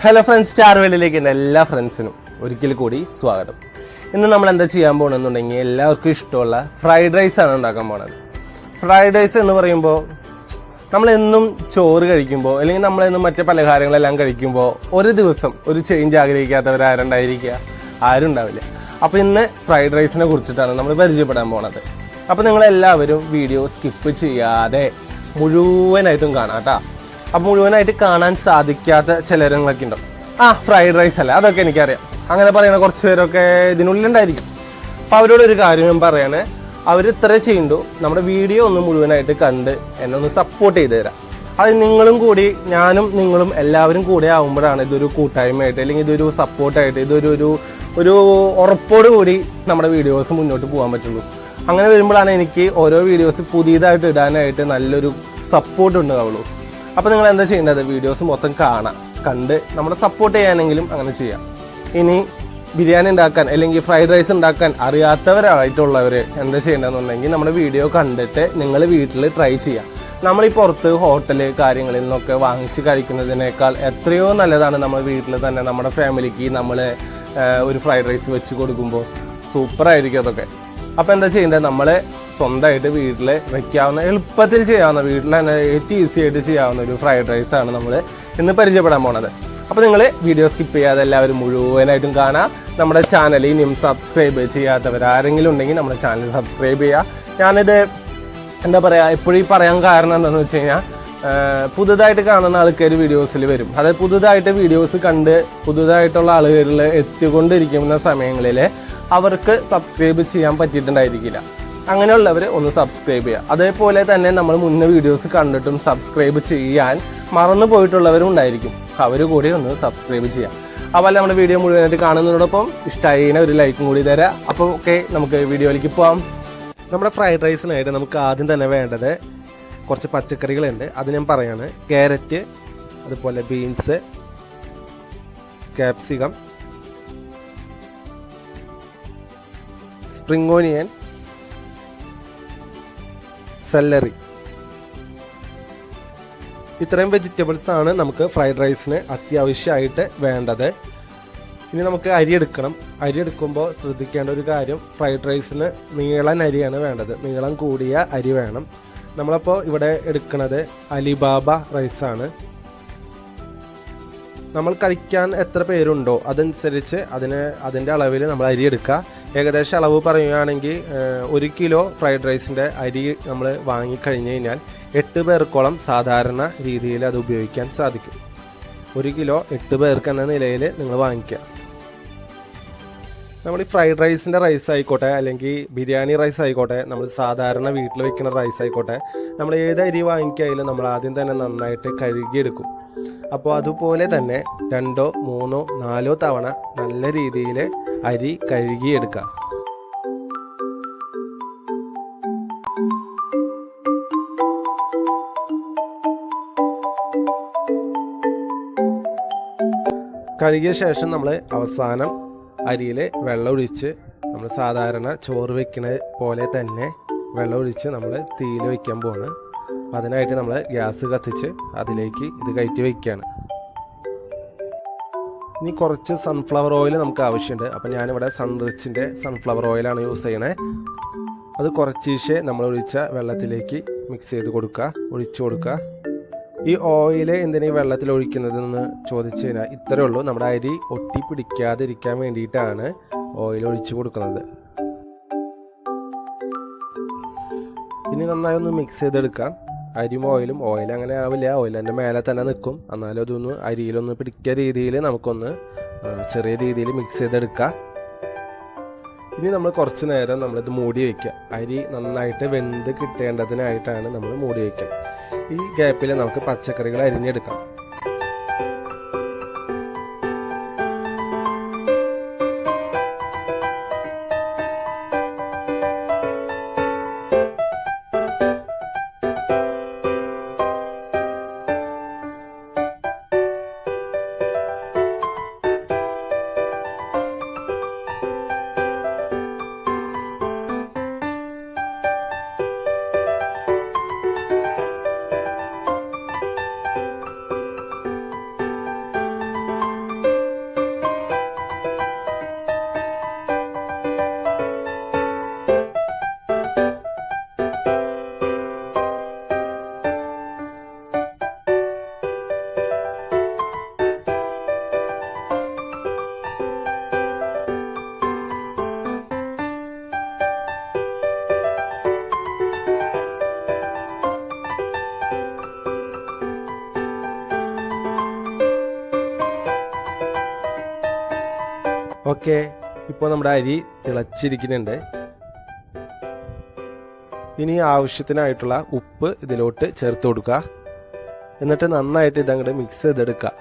Hello friends, സ്റ്റാർവേലിലേക്ക് എൻ്റെ എല്ലാ ഫ്രണ്ട്സിനും ഒരിക്കൽ കൂടി സ്വാഗതം. ഇന്ന് നമ്മൾ എന്താ ചെയ്യാൻ പോകണമെന്നുണ്ടെങ്കിൽ എല്ലാവർക്കും ഇഷ്ടമുള്ള ഫ്രൈഡ് റൈസ് ആണ് ഉണ്ടാക്കാൻ പോണത്. ഫ്രൈഡ് റൈസ് എന്ന് പറയുമ്പോൾ നമ്മളെന്നും ചോറ് കഴിക്കുമ്പോൾ അല്ലെങ്കിൽ നമ്മളെന്നും മറ്റു പലഹാരങ്ങളെല്ലാം കഴിക്കുമ്പോൾ ഒരു ദിവസം ഒരു ചേഞ്ച് ആഗ്രഹിക്കാത്തവരാരുണ്ടായിരിക്കുക? ആരും ഉണ്ടാവില്ല. അപ്പോൾ ഇന്ന് ഫ്രൈഡ് റൈസിനെ കുറിച്ചിട്ടാണ് നമ്മൾ പരിചയപ്പെടാൻ പോണത്. അപ്പോൾ നിങ്ങളെല്ലാവരും വീഡിയോ സ്കിപ്പ് ചെയ്യാതെ മുഴുവനായിട്ടും കാണാം കേട്ടോ. അപ്പോൾ മുഴുവനായിട്ട് കാണാൻ സാധിക്കാത്ത ചിലരങ്ങളൊക്കെ ഉണ്ടോ? ഫ്രൈഡ് റൈസ് അല്ല, അതൊക്കെ എനിക്കറിയാം. അങ്ങനെ പറയുന്ന കുറച്ച് പേരൊക്കെ ഇതിനുള്ളിലുണ്ടായിരിക്കും. അപ്പോൾ അവരോടൊരു കാര്യം ഞാൻ പറയാണ്, അവർ ഇത്ര ചെയ്യുമ്പോൾ നമ്മുടെ വീഡിയോ ഒന്ന് മുഴുവനായിട്ട് കണ്ട് എന്നെ ഒന്ന് സപ്പോർട്ട് ചെയ്ത് തരാം. അത് നിങ്ങളും കൂടി, ഞാനും നിങ്ങളും എല്ലാവരും കൂടെ ആകുമ്പോഴാണ് ഇതൊരു കൂട്ടായ്മയായിട്ട് അല്ലെങ്കിൽ ഇതൊരു സപ്പോർട്ടായിട്ട് ഒരു ഉറപ്പോട് കൂടി നമ്മുടെ വീഡിയോസ് മുന്നോട്ട് പോകാൻ പറ്റുള്ളൂ. അങ്ങനെ വരുമ്പോഴാണ് എനിക്ക് ഓരോ വീഡിയോസ് പുതിയതായിട്ട് ഇടാനായിട്ട് നല്ലൊരു സപ്പോർട്ട് ഉണ്ടാവുള്ളൂ. അപ്പോൾ നിങ്ങൾ എന്താ ചെയ്യേണ്ടത്? വീഡിയോസ് മൊത്തം കണ്ട് നമ്മളെ സപ്പോർട്ട് ചെയ്യാനെങ്കിലും അങ്ങനെ ചെയ്യാം. ഇനി ബിരിയാണി ഉണ്ടാക്കാൻ അല്ലെങ്കിൽ ഫ്രൈഡ് റൈസ് ഉണ്ടാക്കാൻ അറിയാത്തവരായിട്ടുള്ളവർ എന്താ ചെയ്യേണ്ടതെന്നുണ്ടെങ്കിൽ നമ്മുടെ വീഡിയോ കണ്ടിട്ട് നിങ്ങൾ വീട്ടിൽ ട്രൈ ചെയ്യാം. നമ്മളീ പുറത്ത് ഹോട്ടൽ കാര്യങ്ങളിൽ നിന്നൊക്കെ വാങ്ങിച്ച് കഴിക്കുന്നതിനേക്കാൾ എത്രയോ നല്ലതാണ് നമ്മൾ വീട്ടിൽ തന്നെ നമ്മുടെ ഫാമിലിക്ക് നമ്മൾ ഒരു ഫ്രൈഡ് റൈസ് വെച്ച് കൊടുക്കുമ്പോൾ സൂപ്പറായിരിക്കും അതൊക്കെ. അപ്പോൾ എന്താ ചെയ്യേണ്ടത്? നമ്മൾ സ്വന്തമായിട്ട് വീട്ടിൽ വെക്കാവുന്ന, എളുപ്പത്തിൽ ചെയ്യാവുന്ന, വീട്ടിൽ തന്നെ ഏറ്റവും ഈസി ആയിട്ട് ചെയ്യാവുന്ന ഒരു ഫ്രൈഡ് റൈസാണ് നമ്മൾ ഇന്ന് പരിചയപ്പെടാൻ പോണത്. അപ്പോൾ നിങ്ങൾ വീഡിയോ സ്കിപ്പ് ചെയ്യാതെ എല്ലാവരും മുഴുവനായിട്ടും കാണാം. നമ്മുടെ ചാനൽ ഇനിയും സബ്സ്ക്രൈബ് ചെയ്യാത്തവർ ആരെങ്കിലും ഉണ്ടെങ്കിൽ നമ്മുടെ ചാനൽ സബ്സ്ക്രൈബ് ചെയ്യുക. ഞാനിത് എന്താ പറയുക, എപ്പോഴും പറയാൻ കാരണം എന്താണെന്ന് വെച്ച് കഴിഞ്ഞാൽ, പുതുതായിട്ട് കാണുന്ന ആൾക്കാർ വീഡിയോസിൽ വരും. അതായത് പുതുതായിട്ട് വീഡിയോസ് കണ്ട് പുതുതായിട്ടുള്ള ആളുകളിൽ എത്തിക്കൊണ്ടിരിക്കുന്ന സമയങ്ങളിൽ അവർക്ക് സബ്സ്ക്രൈബ് ചെയ്യാൻ പറ്റിയിട്ടുണ്ടായിരിക്കില്ല. അങ്ങനെയുള്ളവർ ഒന്ന് സബ്സ്ക്രൈബ് ചെയ്യുക. അതേപോലെ തന്നെ നമ്മൾ മുന്നേ വീഡിയോസ് കണ്ടിട്ടും സബ്സ്ക്രൈബ് ചെയ്യാൻ മറന്നു പോയിട്ടുള്ളവരും ഉണ്ടായിരിക്കും. അവർ കൂടി ഒന്ന് സബ്സ്ക്രൈബ് ചെയ്യാം. അതുപോലെ നമ്മുടെ വീഡിയോ മുഴുവനായിട്ട് കാണുന്നതിനോടൊപ്പം ഇഷ്ടമായതിനെ ഒരു ലൈക്കും കൂടി തരാം. അപ്പോൾ ഓക്കെ, നമുക്ക് വീഡിയോയിലേക്ക് പോകാം. നമ്മുടെ ഫ്രൈഡ് റൈസിനായിട്ട് നമുക്ക് ആദ്യം തന്നെ വേണ്ടത് കുറച്ച് പച്ചക്കറികളുണ്ട്. അത് ഞാൻ പറയാണ്. ക്യാരറ്റ്, അതുപോലെ beans, capsicum, spring onion, celery. ഇത്രയും വെജിറ്റബിൾസ് ആണ് നമുക്ക് ഫ്രൈഡ് റൈസിന് അത്യാവശ്യമായിട്ട് വേണ്ടത്. ഇനി നമുക്ക് അരി എടുക്കണം. അരി എടുക്കുമ്പോൾ ശ്രദ്ധിക്കേണ്ട ഒരു കാര്യം, ഫ്രൈഡ് റൈസിന് നീളൻ അരിയാണ് വേണ്ടത്. നീളം കൂടിയ അരി വേണം. നമ്മളപ്പോൾ ഇവിടെ എടുക്കുന്നത് അലിബാബ റൈസാണ്. നമ്മൾ കഴിക്കാൻ എത്ര പേരുണ്ടോ അതനുസരിച്ച് അതിൻ്റെ അളവിൽ നമ്മൾ അരി എടുക്കുക. ഏകദേശം അളവ് പറയുകയാണെങ്കിൽ 1 കിലോ ഫ്രൈഡ് റൈസിൻ്റെ അരി നമ്മൾ വാങ്ങിക്കഴിഞ്ഞ് കഴിഞ്ഞാൽ 8 പേർക്കോളം സാധാരണ രീതിയിൽ അത് ഉപയോഗിക്കാൻ സാധിക്കും. 1 കിലോ 8 പേർക്ക് എന്ന നിലയിൽ നിങ്ങൾ വാങ്ങിക്കുക. നമ്മൾ ഈ ഫ്രൈഡ് റൈസിൻ്റെ റൈസ് ആയിക്കോട്ടെ അല്ലെങ്കിൽ ബിരിയാണി റൈസ് ആയിക്കോട്ടെ, നമ്മൾ സാധാരണ വീട്ടിൽ വെക്കുന്ന റൈസ് ആയിക്കോട്ടെ, നമ്മൾ ഏത് അരി വാങ്ങിക്കായാലും നമ്മൾ ആദ്യം തന്നെ നന്നായിട്ട് കഴുകിയെടുക്കും. അപ്പോൾ അതുപോലെ തന്നെ 2, 3, 4 തവണ നല്ല രീതിയിൽ അരി കഴുകിയെടുക്കുക. കഴുകിയ ശേഷം നമ്മൾ അവസാനം അരിയിൽ വെള്ളം ഒഴിച്ച്, നമ്മൾ സാധാരണ ചോറ് വെക്കുന്ന പോലെ തന്നെ വെള്ളം ഒഴിച്ച് നമ്മൾ തീയിൽ വയ്ക്കാൻ പോവാണ്. അതിനായിട്ട് നമ്മൾ ഗ്യാസ് കത്തിച്ച് അതിലേക്ക് ഇത് കയറ്റി വയ്ക്കുകയാണ്. ഇനി കുറച്ച് സൺഫ്ലവർ ഓയിൽ നമുക്ക് ആവശ്യമുണ്ട്. അപ്പോൾ ഞാനിവിടെ സൺറിച്ചിൻ്റെ സൺഫ്ലവർ ഓയിലാണ് യൂസ് ചെയ്യണേ. അത് കുറച്ച് നമ്മൾ ഒഴിച്ച വെള്ളത്തിലേക്ക് മിക്സ് ചെയ്ത് ഒഴിച്ചു കൊടുക്കുക. ഈ ഓയിൽ എന്തിനാ ഈ വെള്ളത്തിൽ ഒഴിക്കുന്നതെന്ന് ചോദിച്ചു കഴിഞ്ഞാൽ ഇത്രയേ ഉള്ളൂ. നമ്മുടെ അരി ഒട്ടി പിടിക്കാതിരിക്കാൻ വേണ്ടിയിട്ടാണ് ഓയിൽ ഒഴിച്ചു കൊടുക്കുന്നത്. ഇനി നന്നായി ഒന്ന് മിക്സ് ചെയ്തെടുക്കാം. അരിയും ഓയിൽ അങ്ങനെ ആവില്ല, ഓയിൽ എൻ്റെ മേലെ തന്നെ നിൽക്കും. എന്നാലും അതൊന്ന് അരിയിലൊന്ന് പിടിക്കുന്ന രീതിയിൽ നമുക്കൊന്ന് ചെറിയ രീതിയിൽ മിക്സ് ചെയ്തെടുക്കാം. ഇനി നമ്മൾ കുറച്ച് നേരം നമ്മളിത് മൂടി വയ്ക്കുക. അരി നന്നായിട്ട് വെന്ത് കിട്ടേണ്ടതിനായിട്ടാണ് നമ്മൾ മൂടി വയ്ക്കുക. ഈ ഗ്യാപ്പിൽ നമുക്ക് പച്ചക്കറികൾ അരിഞ്ഞെടുക്കാം. ഓക്കെ, ഇപ്പോൾ നമ്മുടെ അരി തിളച്ചിരിക്കുന്നുണ്ട്. ഇനി ആവശ്യത്തിനായിട്ടുള്ള ഉപ്പ് ഇതിലോട്ട് ചേർത്ത് കൊടുക്കുക. എന്നിട്ട് നന്നായിട്ട് ഇതങ്ങോട്ട് മിക്സ് ചെയ്തെടുക്കുക.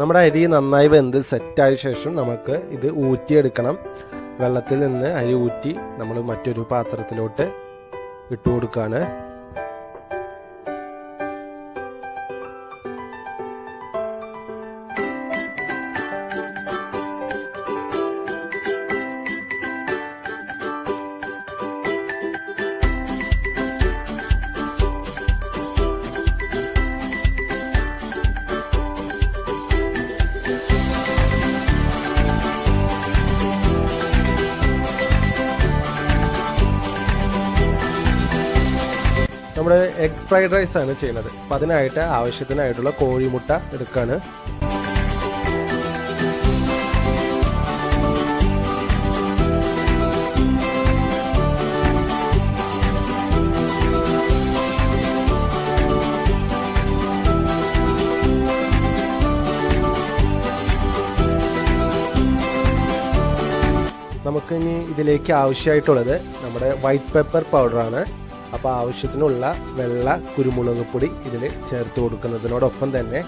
നമ്മുടെ അരി നന്നായി വെന്ത് സെറ്റായ ശേഷം നമുക്ക് ഇത് ഊറ്റിയെടുക്കണം. വെള്ളത്തിൽ നിന്ന് അരി ഊറ്റി നമ്മൾ മറ്റൊരു പാത്രത്തിലോട്ട് ഇട്ട് കൊടുക്കുകയാണ്. നമ്മുടെ എഗ് ഫ്രൈഡ് റൈസ് ആണ് ചെയ്യുന്നത്. അപ്പം അതിനായിട്ട് ആവശ്യത്തിനായിട്ടുള്ള കോഴിമുട്ട എടുക്കുകയാണ്. നമുക്കിനി ഇതിലേക്ക് ആവശ്യമായിട്ടുള്ളത് നമ്മുടെ വൈറ്റ് പെപ്പർ പൗഡറാണ്. അപ്പോൾ ആവശ്യത്തിനുള്ള വെള്ള കുരുമുളക് പൊടി ഇതിൽ ചേർത്ത് കൊടുക്കുന്നതിനോടൊപ്പം തന്നെ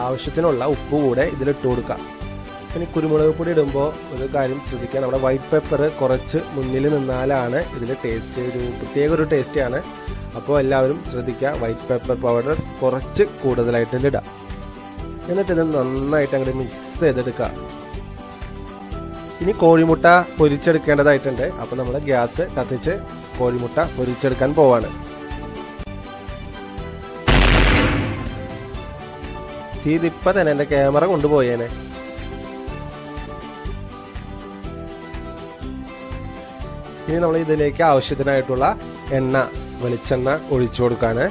ആവശ്യത്തിനുള്ള ഉപ്പ് കൂടെ ഇതിലിട്ട് കൊടുക്കാം. ഇനി കുരുമുളക് പൊടി ഇടുമ്പോൾ ഒരു കാര്യം ശ്രദ്ധിക്കുക, നമ്മുടെ വൈറ്റ് പെപ്പർ കുറച്ച് മുന്നിൽ നിന്നാലാണ് ഇതിൽ ടേസ്റ്റ്, പ്രത്യേക ഒരു ടേസ്റ്റാണ്. അപ്പോൾ എല്ലാവരും ശ്രദ്ധിക്കുക, വൈറ്റ് പെപ്പർ പൗഡർ കുറച്ച് കൂടുതലായിട്ട് ഇടാം. എന്നിട്ടിത് നന്നായിട്ട് അങ്ങോട്ട് മിക്സ് ചെയ്തെടുക്കുക. ഇനി കോഴിമുട്ട പൊരിച്ചെടുക്കേണ്ടതായിട്ടുണ്ട്. അപ്പോൾ നമ്മൾ ഗ്യാസ് കത്തിച്ച് കോഴിമുട്ട പൊരിച്ചെടുക്കാൻ പോവാണ്. ഇതിപ്പോൾ തന്നെ എൻ്റെ ക്യാമറ കൊണ്ടുപോയേനെ. ഇനി നമ്മൾ ഇതിലേക്ക് ആവശ്യത്തിനായിട്ടുള്ള വെളിച്ചെണ്ണ ഒഴിച്ചു കൊടുക്കാണ്.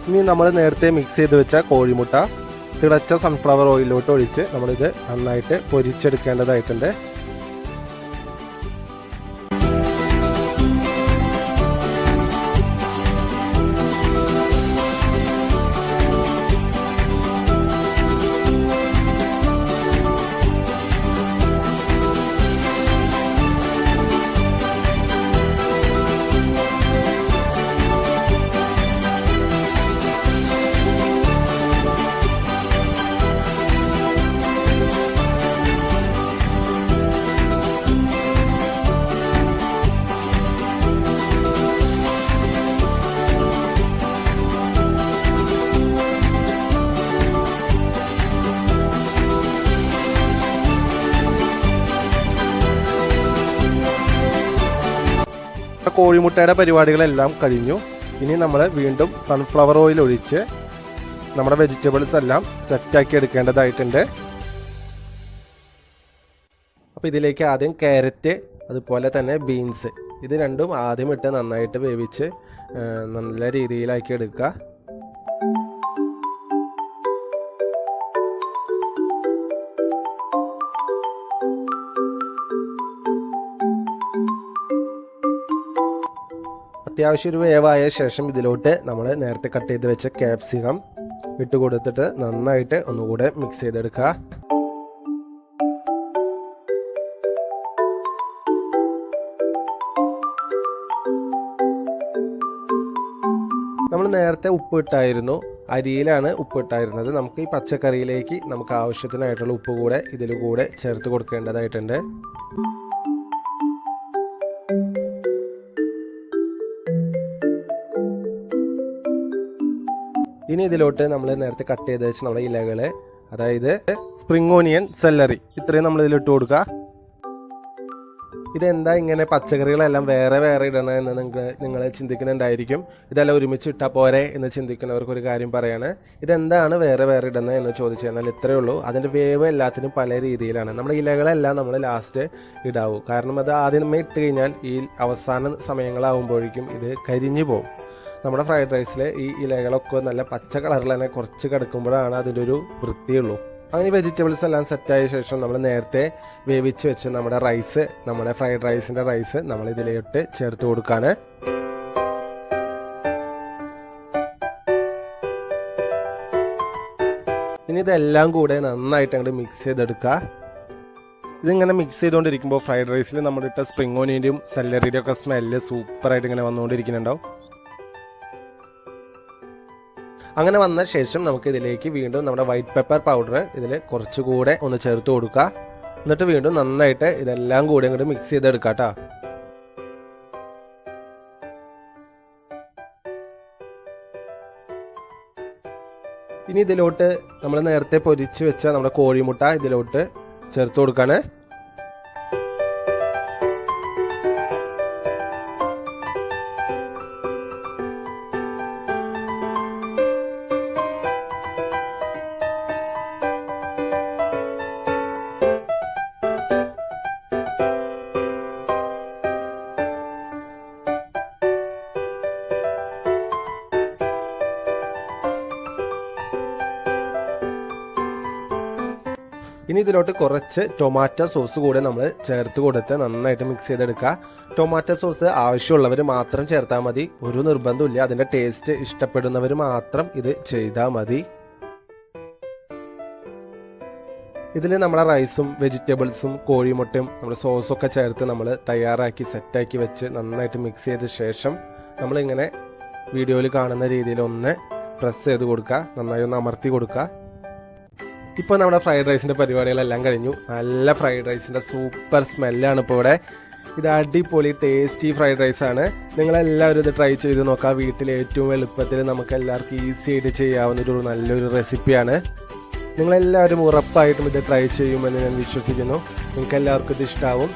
ഇനി നമ്മൾ നേരത്തെ മിക്സ് ചെയ്ത് വെച്ച കോഴിമുട്ട തിളച്ച സൺഫ്ലവർ ഓയിലിലോട്ട് ഒഴിച്ച് നമ്മളിത് നന്നായിട്ട് പൊരിച്ചെടുക്കേണ്ടതായിട്ടുണ്ട്. കോഴിമുട്ടയുടെ പരിപാടികളെല്ലാം കഴിഞ്ഞു. ഇനി നമ്മൾ വീണ്ടും സൺഫ്ലവർ ഓയിൽ ഒഴിച്ച് നമ്മുടെ വെജിറ്റബിൾസ് എല്ലാം സെറ്റാക്കി എടുക്കേണ്ടതായിട്ടുണ്ട്. അപ്പോൾ ഇതിലേക്ക് ആദ്യം ക്യാരറ്റ്, അതുപോലെ തന്നെ ബീൻസ്, ഇത് രണ്ടും ആദ്യം ഇട്ട് നന്നായിട്ട് വേവിച്ച് നല്ല രീതിയിലാക്കി എടുക്കുക. അത്യാവശ്യം ഒരു വേവായ ശേഷം ഇതിലോട്ട് നമ്മൾ നേരത്തെ കട്ട് ചെയ്ത് വെച്ച ക്യാപ്സിക്കം ഇട്ട് കൊടുത്തിട്ട് നന്നായിട്ട് ഒന്നുകൂടെ മിക്സ് ചെയ്തെടുക്കുക. നമ്മൾ നേരത്തെ ഉപ്പ് ഇട്ടായിരുന്നു, അരിയിലാണ് ഉപ്പ് ഇട്ടായിരുന്നത്. നമുക്ക് ഈ പച്ചക്കറിയിലേക്ക് നമുക്ക് ആവശ്യത്തിനായിട്ടുള്ള ഉപ്പ് കൂടെ ഇതിൽ കൂടെ ചേർത്ത് കൊടുക്കേണ്ടതായിട്ടുണ്ട്. ഇനി ഇതിലോട്ട് നമ്മൾ നേരത്തെ കട്ട് ചെയ്ത് വെച്ച് നമ്മുടെ ഇലകൾ, അതായത് സ്പ്രിംഗ് ഓണിയൻ, സെല്ലറി, ഇത്രയും നമ്മൾ ഇതിലിട്ട് കൊടുക്കുക. ഇതെന്താ ഇങ്ങനെ പച്ചക്കറികളെല്ലാം വേറെ വേറെ ഇടണമെന്ന് നിങ്ങൾ ചിന്തിക്കുന്നുണ്ടായിരിക്കും. ഇതെല്ലാം ഒരുമിച്ച് ഇട്ടാൽ പോരെ എന്ന് ചിന്തിക്കുന്നവർക്കൊരു കാര്യം പറയാണ്. ഇതെന്താണ് വേറെ വേറെ ഇടുന്നത് എന്ന് ചോദിച്ചു കഴിഞ്ഞാൽ ഇത്രയേ ഉള്ളൂ. അതിൻ്റെ വേവ് എല്ലാത്തിനും പല രീതിയിലാണ്. നമ്മുടെ ഇലകളെല്ലാം നമ്മൾ ലാസ്റ്റ് ഇടാവൂ. കാരണം അത് ആദ്യമേ ഇട്ട് കഴിഞ്ഞാൽ ഈ അവസാന സമയങ്ങളാകുമ്പോഴേക്കും ഇത് കരിഞ്ഞു പോകും. നമ്മുടെ ഫ്രൈഡ് റൈസിൽ ഈ ഇലകളൊക്കെ നല്ല പച്ച കളറിൽ തന്നെ കുറച്ച് കിടക്കുമ്പോഴാണ് അതിൻ്റെ ഒരു വൃത്തിയുള്ളൂ. അങ്ങനെ വെജിറ്റബിൾസ് എല്ലാം സെറ്റായ ശേഷം നമ്മൾ നേരത്തെ വേവിച്ച് വെച്ച് നമ്മുടെ റൈസ്, നമ്മുടെ ഫ്രൈഡ് റൈസിൻ്റെ റൈസ് നമ്മൾ ഇതിലോട്ട് ചേർത്ത് കൊടുക്കുകയാണ്. ഇനി ഇതെല്ലാം കൂടെ നന്നായിട്ട് അങ്ങോട്ട് മിക്സ് ചെയ്തെടുക്കുക. ഇതിങ്ങനെ മിക്സ് ചെയ്തുകൊണ്ടിരിക്കുമ്പോൾ ഫ്രൈഡ് റൈസിൽ നമ്മുടെ ഇട്ട സ്പ്രിംഗ് ഓനിയൻ്റെയും സെല്ലറിയുടെയും ഒക്കെ സ്മെല്ല് സൂപ്പറായിട്ട് ഇങ്ങനെ വന്നുകൊണ്ടിരിക്കുന്നുണ്ടാവും. അങ്ങനെ വന്ന ശേഷം നമുക്ക് ഇതിലേക്ക് വീണ്ടും നമ്മുടെ വൈറ്റ് പെപ്പർ പൗഡർ ഇതിൽ കുറച്ചുകൂടെ ഒന്ന് ചേർത്ത് കൊടുക്കുക. എന്നിട്ട് വീണ്ടും നന്നായിട്ട് ഇതെല്ലാം കൂടെ അങ്ങോട്ട് മിക്സ് ചെയ്തെടുക്കാം കേട്ടോ. ഇനി ഇതിലോട്ട് നമ്മൾ നേരത്തെ പൊരിച്ച് വെച്ച നമ്മുടെ കോഴിമുട്ട ഇതിലോട്ട് ചേർത്ത് കൊടുക്കാണ്. ഇനി ഇതിലോട്ട് കുറച്ച് ടൊമാറ്റോ സോസ് കൂടെ നമ്മൾ ചേർത്ത് കൊടുത്ത് നന്നായിട്ട് മിക്സ് ചെയ്തെടുക്കുക. ടൊമാറ്റോ സോസ് ആവശ്യമുള്ളവർ മാത്രം ചേർത്താൽ മതി, ഒരു നിർബന്ധമില്ല. അതിൻ്റെ ടേസ്റ്റ് ഇഷ്ടപ്പെടുന്നവർ മാത്രം ഇത് ചെയ്താൽ മതി. ഇതിൽ നമ്മുടെ റൈസും വെജിറ്റബിൾസും കോഴിമുട്ടയും നമ്മുടെ സോസൊക്കെ ചേർത്ത് നമ്മൾ തയ്യാറാക്കി സെറ്റാക്കി വെച്ച് നന്നായിട്ട് മിക്സ് ചെയ്ത ശേഷം നമ്മളിങ്ങനെ വീഡിയോയിൽ കാണുന്ന രീതിയിൽ ഒന്ന് പ്രസ് ചെയ്ത് കൊടുക്കുക, നന്നായി ഒന്ന് അമർത്തി കൊടുക്കുക. ഇപ്പോൾ നമ്മുടെ ഫ്രൈഡ് റൈസിൻ്റെ പരിപാടികളെല്ലാം കഴിഞ്ഞു. നല്ല ഫ്രൈഡ് റൈസിൻ്റെ സൂപ്പർ സ്മെല്ലാണ് ഇപ്പോൾ ഇവിടെ. ഇത് അടിപൊളി ടേസ്റ്റി ഫ്രൈഡ് റൈസാണ്. നിങ്ങളെല്ലാവരും ഇത് ട്രൈ ചെയ്ത് നോക്കുക. വീട്ടിൽ ഏറ്റവും എളുപ്പത്തിൽ നമുക്ക് എല്ലാവർക്കും ഈസി ആയിട്ട് ചെയ്യാവുന്നൊരു നല്ലൊരു റെസിപ്പിയാണ്. നിങ്ങളെല്ലാവരും ഉറപ്പായിട്ടും ഇത് ട്രൈ ചെയ്യുമെന്ന് ഞാൻ വിശ്വസിക്കുന്നു. നിങ്ങൾക്ക് എല്ലാവർക്കും ഇത് ഇഷ്ടമാവും.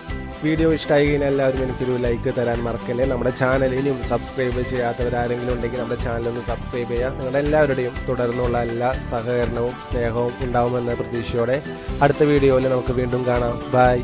വീഡിയോ ഇഷ്ടമായി കഴിഞ്ഞാൽ എല്ലാവരും എനിക്കൊരു ലൈക്ക് തരാൻ മറക്കല്ലേ. നമ്മുടെ ചാനൽ ഇനിയും സബ്സ്ക്രൈബ് ചെയ്യാത്തവരാരെങ്കിലും ഉണ്ടെങ്കിൽ നമ്മുടെ ചാനലൊന്ന് സബ്സ്ക്രൈബ് ചെയ്യുക. നിങ്ങളുടെ എല്ലാവരുടെയും തുടർന്നുള്ള എല്ലാ സഹകരണവും സ്നേഹവും ഉണ്ടാവുമെന്ന പ്രതീക്ഷയോടെ അടുത്ത വീഡിയോയിൽ നമുക്ക് വീണ്ടും കാണാം. ബൈ.